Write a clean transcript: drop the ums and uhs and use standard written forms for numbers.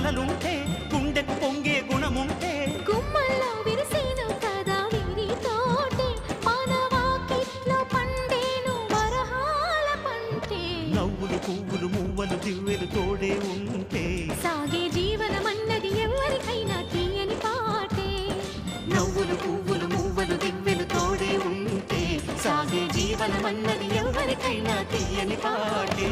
కలలుంటే గుండెకు పొంగే గుణముంటే గుమ్మల్లో విరిసేను కదా వీరితోటే మానవాకిట్లో పండేను వరహాల పంటే నవ్వులు పువ్వులు మువ్వలు దివ్వెలు తోడే ఉంటే సాగే జీవనమన్నది ఎవరికైనా తీయని పాటే నవ్వులు పువ్వులు మువ్వలు దివ్వెలు తోడే ఉంటే సాగే జీవనమన్నది ఎవరికైనా తీయని పాటే